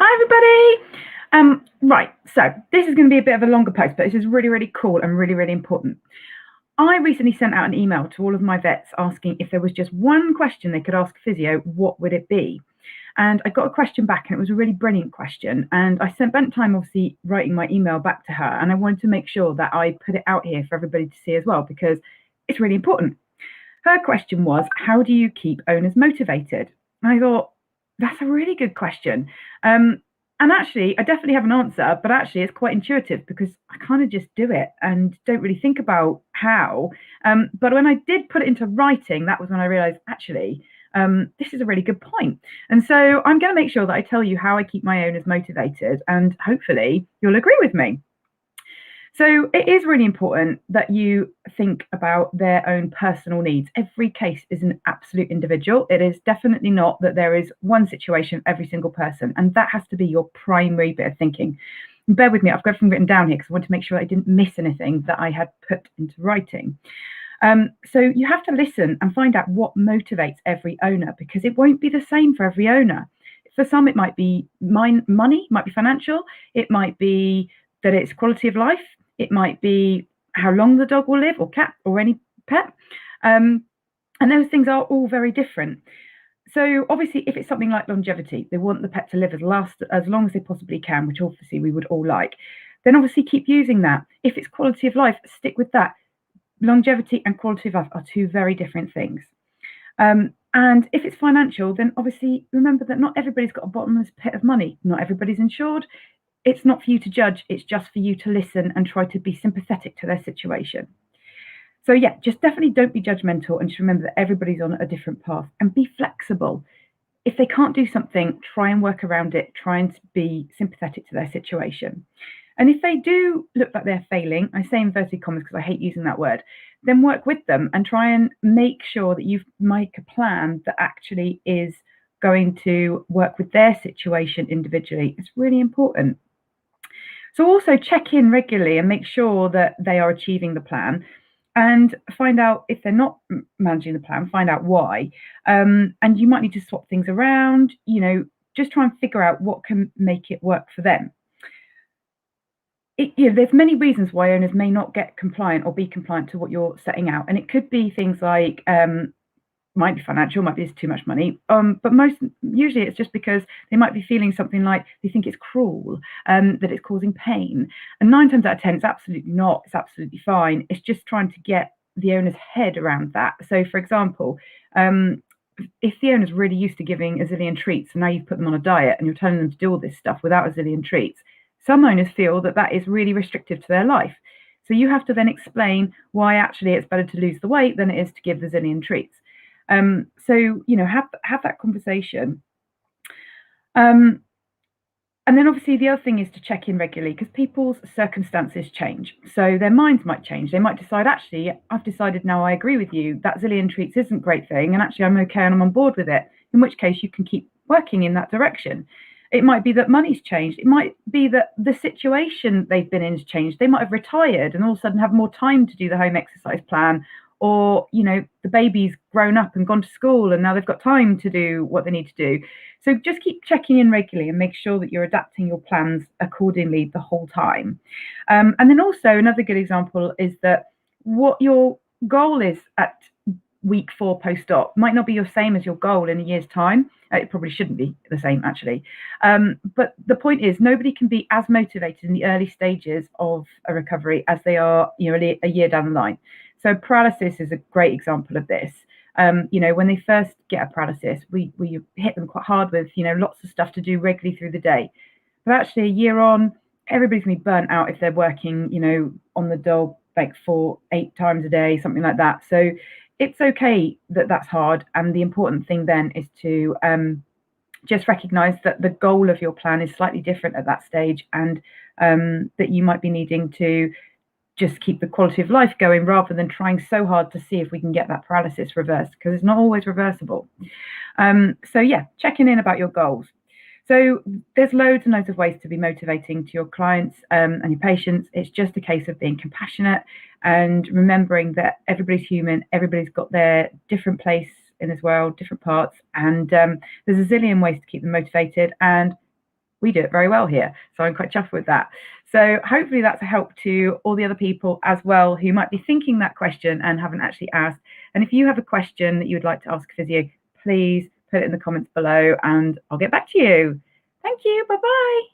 Hi, everybody. Right, so this is going to be a bit of a longer post, but this is really, really cool and really, really important. I recently sent out an email to all of my vets asking if there was just one question they could ask physio, what would it be? And I got a question back, and it was a really brilliant question. And I spent time, obviously, writing my email back to her. And I wanted to make sure that I put it out here for everybody to see as well, because it's really important. Her question was, how do you keep owners motivated? And I thought, that's a really good question. And actually, I definitely have an answer, but actually, it's quite intuitive because I kind of just do it and don't really think about how. But when I did put it into writing, that was when I realized, actually, this is a really good point. And so I'm going to make sure that I tell you how I keep my owners motivated, and hopefully, you'll agree with me. So it is really important that you think about their own personal needs. Every case is an absolute individual. It is definitely not that there is one situation for every single person, and that has to be your primary bit of thinking. And bear with me, I've got everything written down here because I want to make sure I didn't miss anything that I had put into writing. So you have to listen and find out what motivates every owner, because it won't be the same for every owner. For some, it might be money, might be financial, it might be that it's quality of life. It might be how long the dog will live, or cat, or any pet. And those things are all very different. So obviously, if it's something like longevity, they want the pet to live as long as they possibly can, which obviously we would all like. Then obviously keep using that. If it's quality of life, stick with that. Longevity and quality of life are two very different things. And if it's financial, then obviously remember that not everybody's got a bottomless pit of money. Not everybody's insured. It's not for you to judge, it's just for you to listen and try to be sympathetic to their situation. So yeah, just definitely don't be judgmental, and just remember that everybody's on a different path, and be flexible. If they can't do something, try and work around it, try and be sympathetic to their situation. And if they do look like they're failing, I say inverted commas because I hate using that word, then work with them and try and make sure that you make a plan that actually is going to work with their situation individually. It's really important. So also check in regularly and make sure that they are achieving the plan, and find out if they're not managing the plan, find out why. And you might need to swap things around, just try and figure out what can make it work for them. There's many reasons why owners may not get compliant or be compliant to what you're setting out. And it could be things like might be financial, might be it's too much money, but usually it's just because they might be feeling something like they think it's cruel, that it's causing pain. And 9 times out of 10, it's absolutely not. It's absolutely fine. It's just trying to get the owner's head around that. So, for example, if the owner's really used to giving a zillion treats, and now you've put them on a diet and you're telling them to do all this stuff without a zillion treats, some owners feel that that is really restrictive to their life. So you have to then explain why actually it's better to lose the weight than it is to give the zillion treats. So have that conversation. And then obviously the other thing is to check in regularly, because people's circumstances change. So their minds might change. They might decide, actually, I've decided now I agree with you, that zillion treats isn't a great thing, and actually I'm okay and I'm on board with it, in which case you can keep working in that direction. It might be that money's changed. It might be that the situation they've been in has changed. They might have retired and all of a sudden have more time to do the home exercise plan, or the baby's grown up and gone to school and now they've got time to do what they need to do. So just keep checking in regularly and make sure that you're adapting your plans accordingly the whole time. And then also another good example is that what your goal is at week 4 post-op might not be your same as your goal in a year's time. It probably shouldn't be the same, actually. But the point is, nobody can be as motivated in the early stages of a recovery as they are, a year down the line. So paralysis is a great example of this. When they first get a paralysis, we hit them quite hard with, lots of stuff to do regularly through the day. But actually, a year on, everybody's going to be burnt out if they're working, on the dole like 8 times a day, something like that. So it's okay that that's hard. And the important thing then is to just recognize that the goal of your plan is slightly different at that stage, and that you might be needing to just keep the quality of life going rather than trying so hard to see if we can get that paralysis reversed, because it's not always reversible. So yeah, checking in about your goals. So there's loads and loads of ways to be motivating to your clients and your patients. It's just a case of being compassionate and remembering that everybody's human, everybody's got their different place in this world, different parts, and there's a zillion ways to keep them motivated. And we do it very well here. So I'm quite chuffed with that. So hopefully that's a help to all the other people as well who might be thinking that question and haven't actually asked. And if you have a question that you would like to ask physio, please put it in the comments below and I'll get back to you. Thank you. Bye-bye.